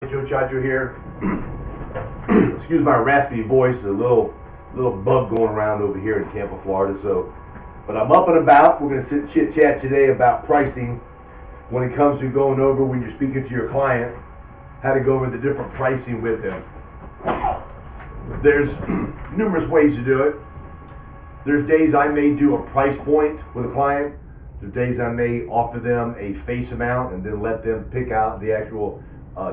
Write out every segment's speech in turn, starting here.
Joe Chacho here. Excuse my raspy voice, a little bug going around over here in Tampa, Florida. But I'm up and about. We're going to sit chit chat today about pricing when it comes to going over when you're speaking to your client, how to go over the different pricing with them. There's numerous ways to do it. There's days I may do a price point with a client. There's days I may offer them a face amount and then let them pick out the actual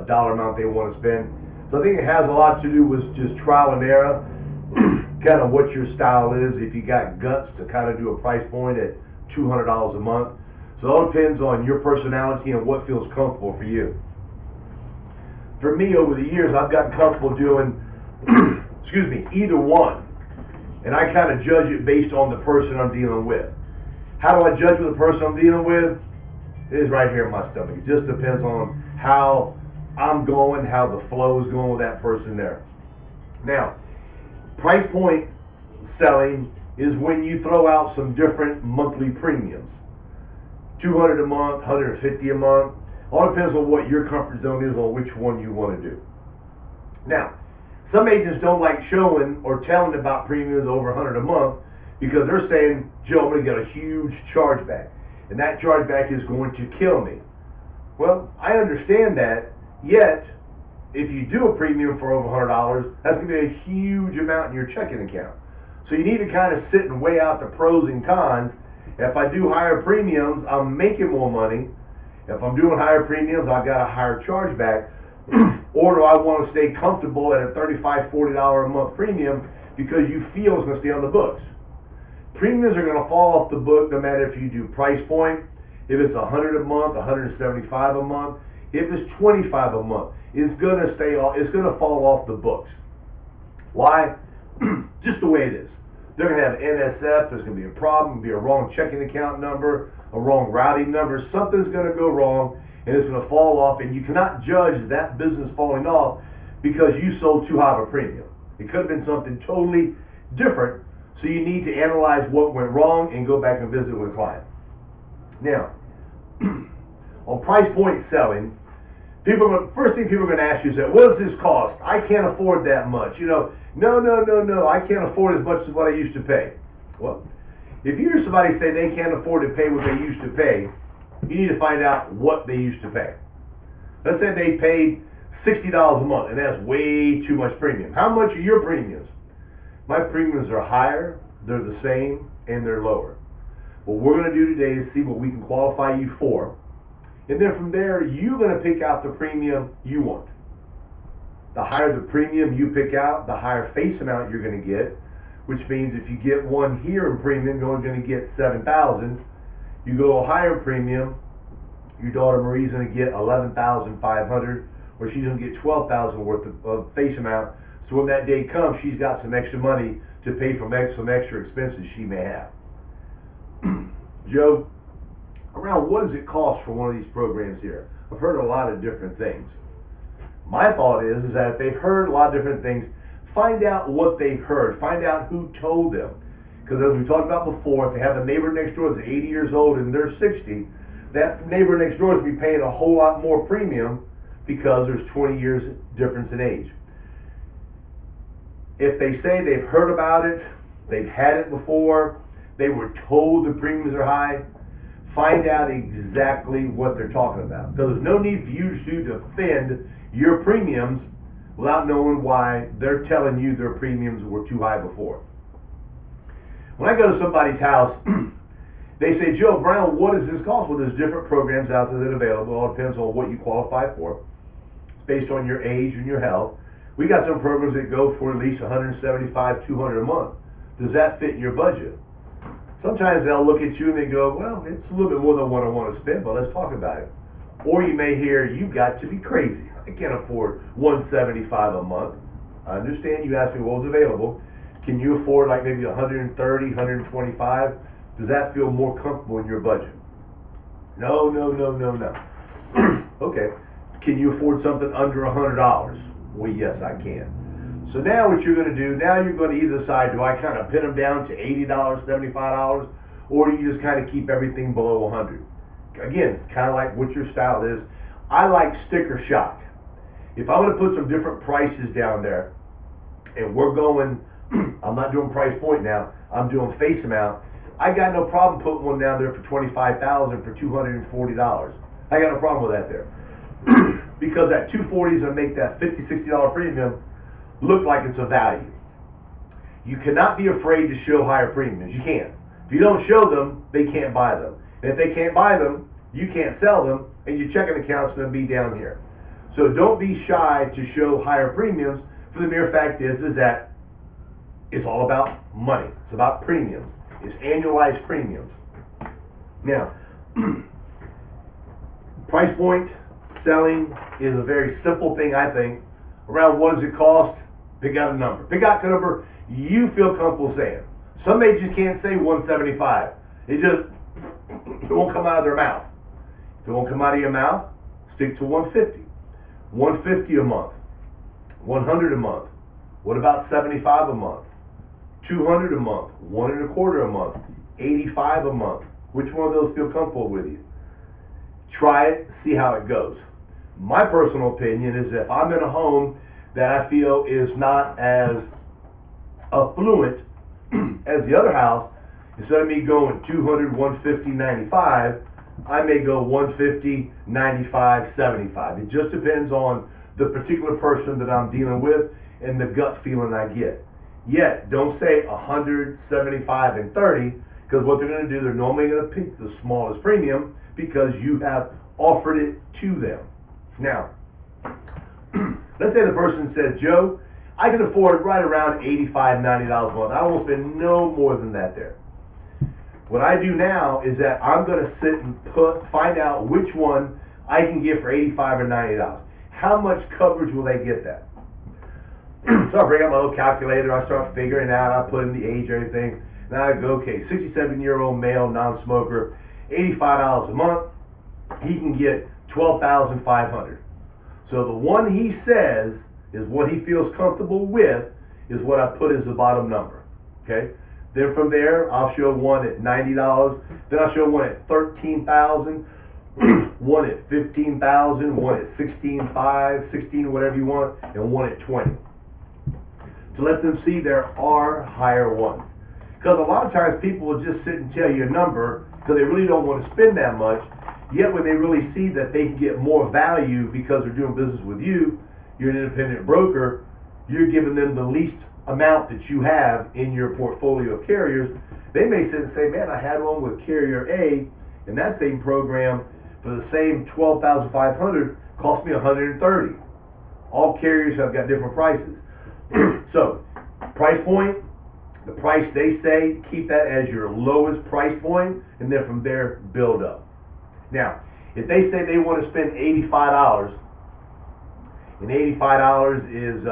dollar amount they want to spend. So I think it has a lot to do with just trial and error, kind of what your style is. If you got guts to kind of do a price point at $200 a month. So it all depends on your personality and what feels comfortable for you. For me, over the years, I've gotten comfortable doing, either one. And I kind of judge it based on the person I'm dealing with. How do I judge with the person I'm dealing with? It is right here in my stomach. It just depends on how I'm going, how the flow is going with that person there. Now, price point selling is when you throw out some different monthly premiums. $200 a month, $150 a month. All depends on what your comfort zone is on which one you want to do. Now, some agents don't like showing or telling about premiums over $100 a month because they're saying, Joe, I'm going to get a huge chargeback. And that chargeback is going to kill me. Well, I understand that. Yet, if you do a premium for over $100, that's going to be a huge amount in your checking account. So you need to kind of sit and weigh out the pros and cons. If I do higher premiums, I'm making more money. If I'm doing higher premiums, I've got a higher chargeback. Or do I want to stay comfortable at a $35, $40 a month premium because you feel it's going to stay on the books? Premiums are going to fall off the book no matter if you do price point. If it's $100 a month, $175 a month, if it's $25 a month, it's going to stay off. It's going to fall off the books. Why? Just the way it is. They're going to have NSF. There's going to be a problem. Be a wrong checking account number, a wrong routing number. Something's going to go wrong, and it's going to fall off. And you cannot judge that business falling off because you sold too high of a premium. It could have been something totally different. So you need to analyze what went wrong and go back and visit with a client. Now, on price point selling, first thing people are going to ask you is, what does this cost? I can't afford that much. No, I can't afford as much as what I used to pay. Well, if you hear somebody say they can't afford to pay what they used to pay, you need to find out what they used to pay. Let's say they paid $60 a month, and that's way too much premium. How much are your premiums? My premiums are higher, they're the same, and they're lower. What we're going to do today is see what we can qualify you for. And then from there, you're going to pick out the premium you want. The higher the premium you pick out, the higher face amount you're going to get, which means if you get one here in premium, you're only going to get $7,000. You go a higher premium, your daughter Marie's going to get $11,500, or she's going to get $12,000 worth of face amount. So when that day comes, she's got some extra money to pay for some extra expenses she may have. Joe, around what does it cost for one of these programs here? I've heard a lot of different things. My thought is that if they've heard a lot of different things, find out what they've heard. Find out who told them. Because as we talked about before, if they have a neighbor next door that's 80 years old and they're 60, that neighbor next door is going to be paying a whole lot more premium because there's 20 years difference in age. If they say they've heard about it, they've had it before, they were told the premiums are high, find out exactly what they're talking about. Because there's no need for you to defend your premiums without knowing why they're telling you their premiums were too high before. When I go to somebody's house, they say, Joe Brown, what does this cost? Well, there's different programs out there that are available. It all depends on what you qualify for. It's based on your age and your health. We got some programs that go for at least $175, $200 a month. Does that fit in your budget? Sometimes they'll look at you and they go, well, it's a little bit more than what I want to spend, but let's talk about it. Or you may hear, you got to be crazy. I can't afford $175 a month. I understand you asked me what was available. Can you afford like maybe $130, $125? Does that feel more comfortable in your budget? No. Okay. Can you afford something under $100? Well, yes, I can. So now what you're going to do, now you're going to either decide, do I kind of pin them down to $80, $75, or do you just kind of keep everything below $100? Again, it's kind of like what your style is. I like sticker shock. if I'm going to put some different prices down there, and we're going, I'm not doing price point now, I'm doing face amount, I got no problem putting one down there for $25,000 for $240. I got no problem with that there. Because that $240 is going to make that $50, $60 premium look like it's a value. You cannot be afraid to show higher premiums. You can't. If you don't show them, they can't buy them. And if they can't buy them, you can't sell them, and your checking account's going to be down here. So don't be shy to show higher premiums, for the mere fact is that it's all about money. It's about premiums. It's annualized premiums. Now, price point selling is a very simple thing, I think. Around what does it cost? Pick out a number. Pick out a number you feel comfortable saying. Some agents can't say 175. It won't come out of their mouth. If it won't come out of your mouth, stick to 150. 150 a month. 100 a month. What about 75 a month? 200 a month. 1.25 a month. 85 a month. Which one of those feel comfortable with you? Try it, see how it goes. My personal opinion is that if I'm in a home that I feel is not as affluent as the other house, instead of me going 200, 150, 95, I may go 150, 95, 75. It just depends on the particular person that I'm dealing with and the gut feeling I get. Yet, don't say 100, 75, and 30, because what they're going to do, they're normally going to pick the smallest premium because you have offered it to them. Now, let's say the person said, Joe, I can afford right around $85, $90 a month. I don't want to spend no more than that there. What I do now is that I'm going to sit and find out which one I can get for $85 or $90. How much coverage will they get that? So I bring out my little calculator, I start figuring out, I put in the age, everything, and I go, okay, 67-year-old male, non-smoker, $85 a month, he can get $12,500. So the one he says is what he feels comfortable with is what I put as the bottom number, okay? Then from there, I'll show one at $90, then I'll show one at $13,000, one at $15,000, one at $16,500, $16, whatever you want, and one at $20. To let them see there are higher ones. Because a lot of times people will just sit and tell you a number because they really don't want to spend that much. Yet when they really see that they can get more value because they're doing business with you, you're an independent broker, you're giving them the least amount that you have in your portfolio of carriers, they may sit and say, man, I had one with carrier A, and that same program for the same $12,500 cost me $130. All carriers have got different prices. So, price point, the price they say, keep that as your lowest price point, and then from there, build up. Now, if they say they want to spend $85, and $85 is,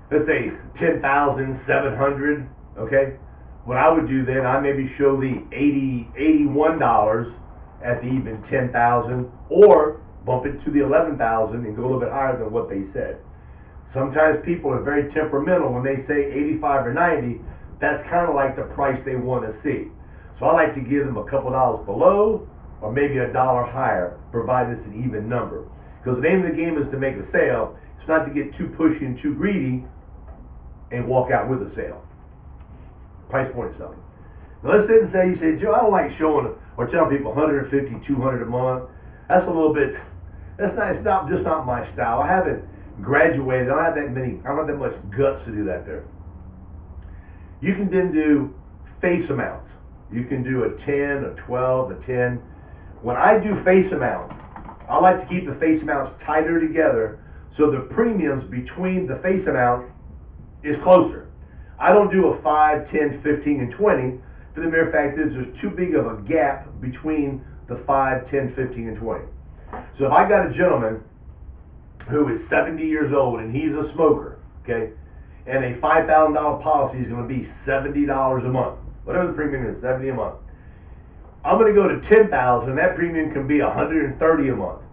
let's say, $10,700, okay? What I would do then, I maybe show the $81 at the even $10,000, or bump it to the $11,000 and go a little bit higher than what they said. Sometimes people are very temperamental when they say 85 or 90. That's kind of like the price they want to see. So I like to give them a couple dollars below or maybe $1 higher, provided it's an even number. Because the name of the game is to make a sale. It's not to get too pushy and too greedy and walk out with a sale. Price point selling. Now let's sit and say, you say, Joe, I don't like showing or telling people 150, 200 a month. That's a little bit, it's not just not my style. I haven't graduated. I don't have that much guts to do that there. You can then do face amounts. You can do a 10, a 12, a 10. When I do face amounts, I like to keep the face amounts tighter together so the premiums between the face amount is closer. I don't do a 5, 10, 15, and 20 for the mere fact is there's too big of a gap between the 5, 10, 15, and 20. So if I got a gentleman who is 70 years old and he's a smoker, okay, and a $5,000 policy is going to be $70 a month, whatever the premium is, $70 a month. I'm going to go to $10,000 and that premium can be $130 a month.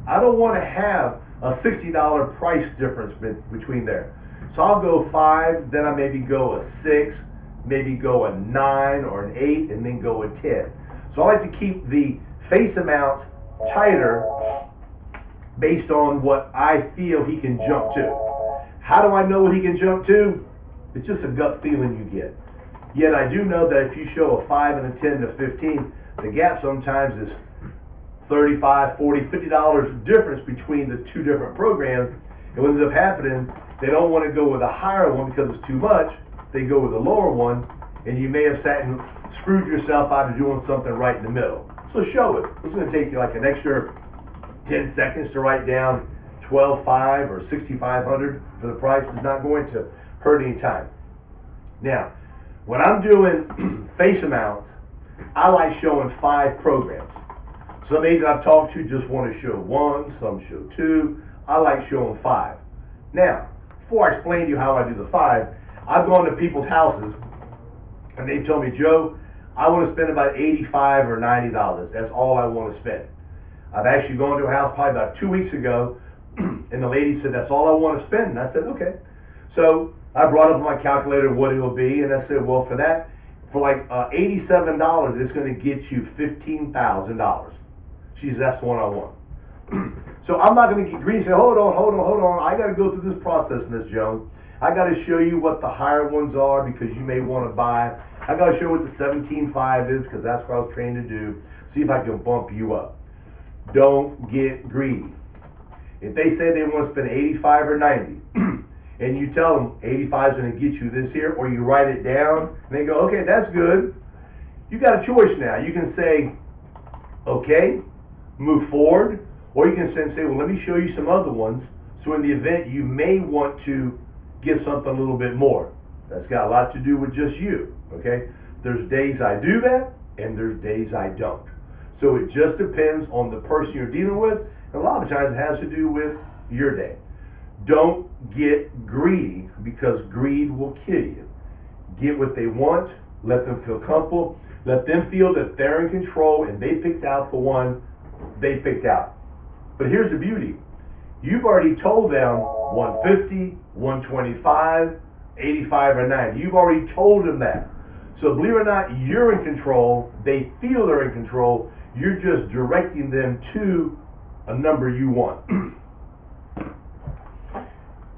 I don't want to have a $60 price difference between there. So I'll go 5, then I maybe go a 6, maybe go a 9 or an 8, and then go a 10. So I like to keep the face amounts tighter based on what I feel he can jump to. How do I know what he can jump to? It's just a gut feeling you get. Yet I do know that if you show a 5 and a 10 to 15, the gap sometimes is $35, $40, $50 difference between the two different programs. And what ends up happening, they don't want to go with a higher one because it's too much. They go with a lower one, and you may have sat and screwed yourself out of doing something right in the middle. So show it. It's going to take you like an extra 10 seconds to write down 12.5 or 6,500 for the price. It's not going to hurt any time. Now, when I'm doing face amounts, I like showing 5 programs. Some agents I've talked to just want to show 1, some show 2. I like showing 5. Now, before I explain to you how I do the 5, I've gone to people's houses and they've told me, Joe, I want to spend about $85 or $90. That's all I want to spend. I've actually gone to a house probably about 2 weeks ago and the lady said, that's all I want to spend. And I said, okay. So I brought up my calculator what it will be, and I said, well, for that, for like $87, it's going to get you $15,000. She says, that's the one I want. So I'm not going to get greedy and say, hold on. I got to go through this process, Miss Jones. I got to show you what the higher ones are because you may want to buy. I got to show you what the 17.5 is because that's what I was trained to do. See if I can bump you up. Don't get greedy. If they say they want to spend 85 or 90, and you tell them 85 is going to get you this here, or you write it down, and they go, okay, that's good. You got a choice now. You can say, okay, move forward, or you can say, well, let me show you some other ones. So in the event you may want to get something a little bit more. That's got a lot to do with just you, okay? There's days I do that, and there's days I don't. So it just depends on the person you're dealing with, and a lot of times it has to do with your day. Don't get greedy because greed will kill you. Get what they want, let them feel comfortable, let them feel that they're in control and they picked out the one they picked out. But here's the beauty. You've already told them 150, 125, 85, or 90. You've already told them that. So believe it or not, you're in control. They feel they're in control. You're just directing them to a number you want.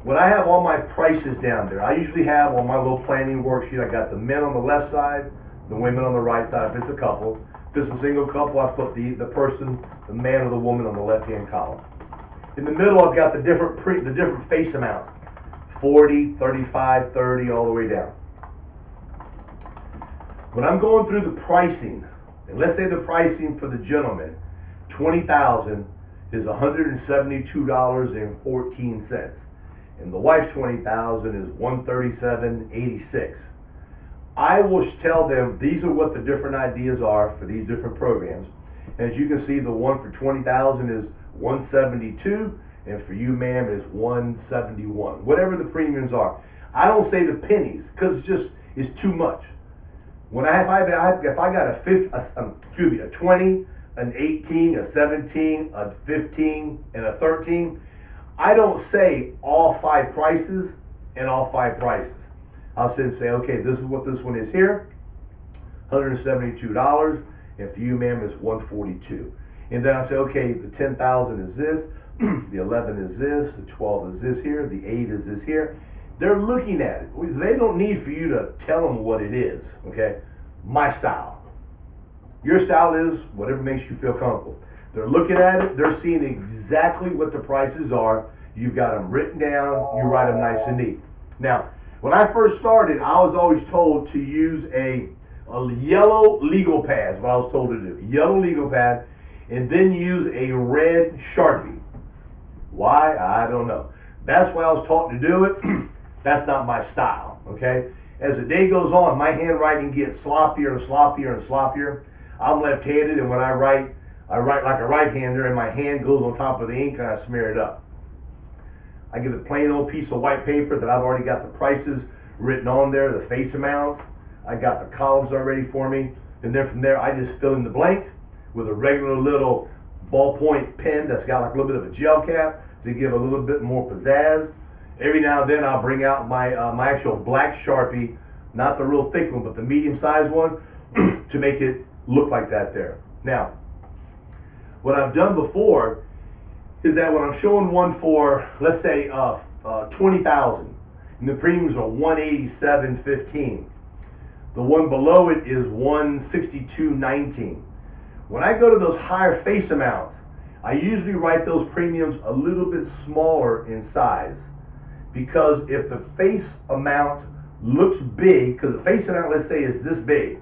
When I have all my prices down there, I usually have on my little planning worksheet, I got the men on the left side, the women on the right side, if it's a couple. If it's a single couple, I put the person, the man or the woman on the left-hand column. In the middle, I've got the different face amounts, 40, 35, 30, all the way down. When I'm going through the pricing, and let's say the pricing for the gentleman, $20,000 is $172.14. And the wife's $20,000 is $137.86. I will tell them these are what the different ideas are for these different programs. And as you can see, the one for $20,000 is $172, and for you, ma'am, is $171. Whatever the premiums are, I don't say the pennies because it's too much. When if I got a 20, an 18, a 17, a 15, and a 13. I don't say all 5 prices and all 5 prices. I'll say, okay, this is what this one is here, $172, and for you, ma'am, is $142. And then I say, okay, the 10,000 is this, the 11 is this, the 12 is this here, the 8 is this here. They're looking at it. They don't need for you to tell them what it is, okay? My style. Your style is whatever makes you feel comfortable. They're looking at it. They're seeing exactly what the prices are. You've got them written down. You write them nice and neat. Now, when I first started, I was always told to use a yellow legal pad. Is what I was told to do. Yellow legal pad, and then use a red Sharpie. Why? I don't know. That's why I was taught to do it. That's not my style. Okay. As the day goes on, my handwriting gets sloppier and sloppier and sloppier. I'm left-handed, and when I write like a right-hander, and my hand goes on top of the ink, and I smear it up. I get a plain old piece of white paper that I've already got the prices written on there, the face amounts. I got the columns already for me, and then from there, I just fill in the blank with a regular little ballpoint pen that's got like a little bit of a gel cap to give a little bit more pizzazz. Every now and then, I'll bring out my actual black Sharpie, not the real thick one, but the medium-sized one, to make it look like that there. Now, what I've done before is that when I'm showing one for, let's say, 20,000, and the premiums are 187.15, the one below it is 162.19. When I go to those higher face amounts, I usually write those premiums a little bit smaller in size, because if the face amount looks big, because the face amount, let's say, is this big,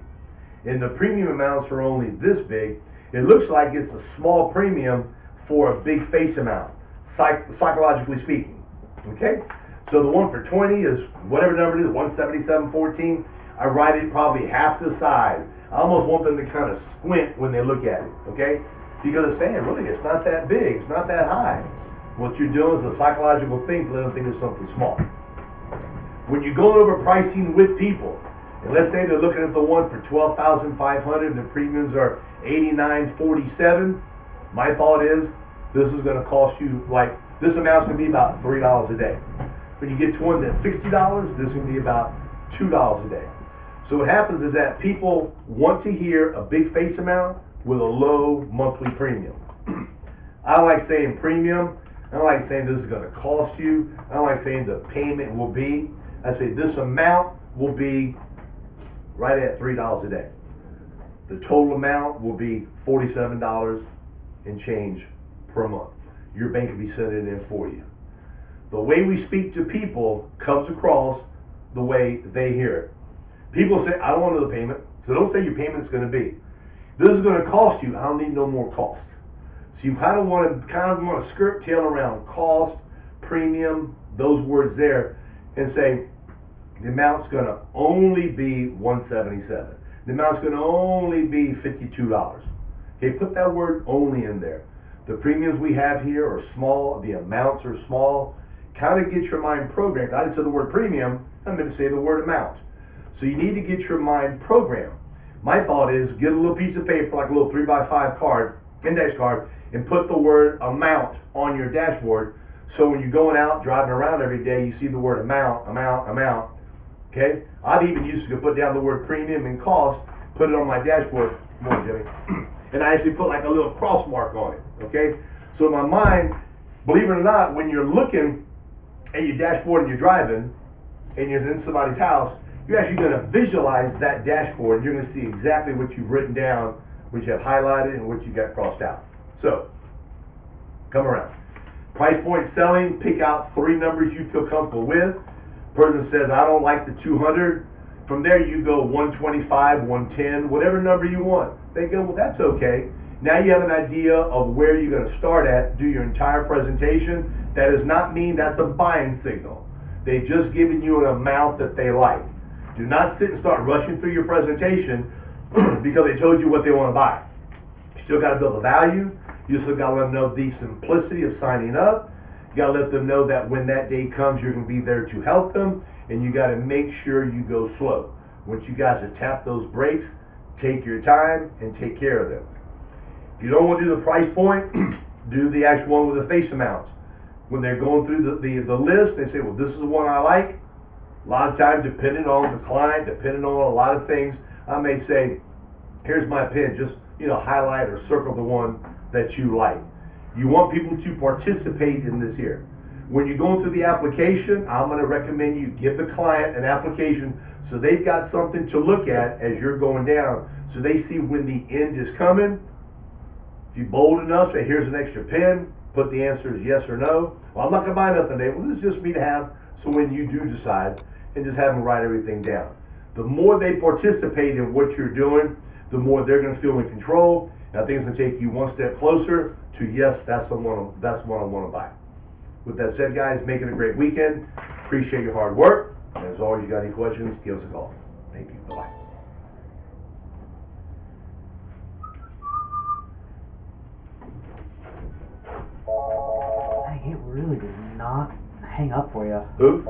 and the premium amounts are only this big, it looks like it's a small premium for a big face amount, psychologically speaking. Okay? So the one for 20 is whatever number it is, 177.14. I write it probably half the size. I almost want them to kind of squint when they look at it. Okay? Because it's saying, really, it's not that big, it's not that high. What you're doing is a psychological thing to let them think it's something small. When you're going over pricing with people, and let's say they're looking at the one for 12,500 and the premiums are 89.47, my thought is this is going to cost you, like, this amount's going to be about $3 a day. When you get to one that's $60, this is going to be about $2 a day. So what happens is that people want to hear a big face amount with a low monthly premium. I don't like saying premium. I don't like saying this is going to cost you. I don't like saying the payment will be. I say this amount will be right at $3 a day. The total amount will be $47 and change per month. Your bank will be sending it in for you. The way we speak to people comes across the way they hear it. People say, I don't want to know the payment, so don't say your payment's going to be. This is going to cost you. I don't need no more cost. So you kind of want to skirt tail around cost, premium, those words there, and say the amount's going to only be $177. The amount's going to only be $52. Okay, put that word only in there. The premiums we have here are small. The amounts are small. Kind of get your mind programmed. I didn't say the word premium. I meant to say the word amount. So you need to get your mind programmed. My thought is get a little piece of paper, like a little 3x5 card, index card, and put the word amount on your dashboard. So when you're going out, driving around every day, you see the word amount, amount, amount. Okay? I've even used to put down the word premium and cost, put it on my dashboard. Come on, Jimmy. And I actually put like a little cross mark on it. Okay? So in my mind, believe it or not, when you're looking at your dashboard and you're driving, and you're in somebody's house, you're actually going to visualize that dashboard, and you're going to see exactly what you've written down, what you have highlighted, and what you got crossed out. So, come around. Price point selling, pick out 3 numbers you feel comfortable with. Person says, I don't like the 200. From there, you go 125, 110, whatever number you want. They go, well, that's okay. Now you have an idea of where you're going to start at, do your entire presentation. That does not mean that's a buying signal. They've just given you an amount that they like. Do not sit and start rushing through your presentation because they told you what they want to buy. You still got to build the value. You still got to let them know the simplicity of signing up. You got to let them know that when that day comes, you're going to be there to help them. And you got to make sure you go slow. Once you guys have tapped those brakes, take your time and take care of them. If you don't want to do the price point, do the actual one with the face amounts. When they're going through the list, they say, well, this is the one I like. A lot of times, depending on the client, depending on a lot of things, I may say, here's my pen, just highlight or circle the one that you like. You want people to participate in this here. When you're going through the application, I'm going to recommend you give the client an application so they've got something to look at as you're going down, so they see when the end is coming. If you're bold enough, say, here's an extra pen, put the answers yes or no. Well, I'm not going to buy nothing today. Well, this is just me to have, so when you do decide, and just have them write everything down. The more they participate in what you're doing, the more they're going to feel in control. And I think it's going to take you one step closer to, yes, that's what I want to buy. With that said, guys, make it a great weekend. Appreciate your hard work. And as always, you got any questions, give us a call. Thank you. Bye-bye. Dang, it really does not hang up for you. Who?